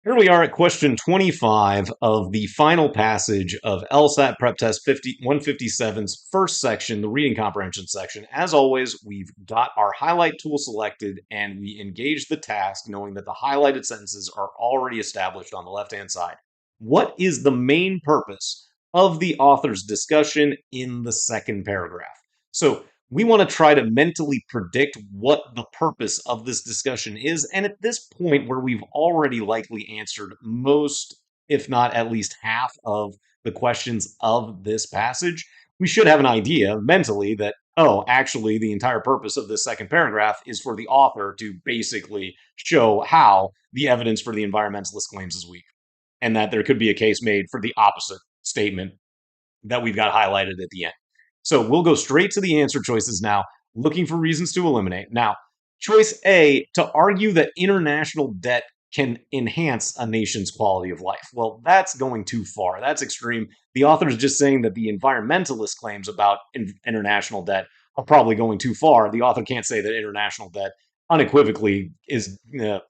Here we are at question 25 of the final passage of LSAT PrepTest 157's first section, the reading comprehension section. As always, we've got our highlight tool selected and we engage the task knowing that the highlighted sentences are already established on the left-hand side. What is the main purpose of the author's discussion in the second paragraph? So we want to try to mentally predict what the purpose of this discussion is. And at this point, where we've already likely answered most, if not at least half of the questions of this passage, we should have an idea mentally that, oh, actually, the entire purpose of this second paragraph is for the author to basically show how the evidence for the environmentalist claims is weak, and that there could be a case made for the opposite statement that we've got highlighted at the end. So we'll go straight to the answer choices now, looking for reasons to eliminate. Now, choice A, to argue that international debt can enhance a nation's quality of life. Well, that's going too far. That's extreme. The author is just saying that the environmentalist claims about international debt are probably going too far. The author can't say that international debt unequivocally is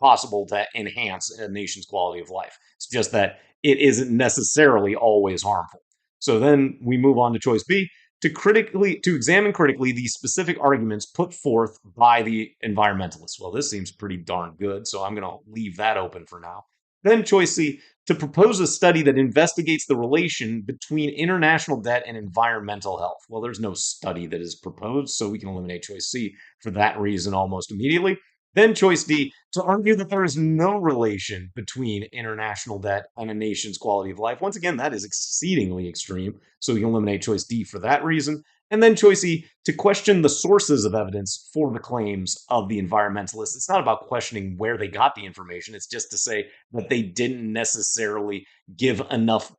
possible to enhance a nation's quality of life. It's just that it isn't necessarily always harmful. So then we move on to choice B, to examine critically the specific arguments put forth by the environmentalists. Well, this seems pretty darn good, so I'm going to leave that open for now. Then choice C, to propose a study that investigates the relation between international debt and environmental health. Well, there's no study that is proposed, so we can eliminate choice C for that reason almost immediately. Then choice D, to argue that there is no relation between international debt and a nation's quality of life. Once again, that is exceedingly extreme, so we can eliminate choice D for that reason. And then choice E, to question the sources of evidence for the claims of the environmentalists. It's not about questioning where they got the information. It's just to say that they didn't necessarily give enough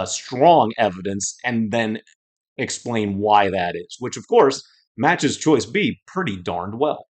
strong evidence and then explain why that is, which of course matches choice B pretty darned well.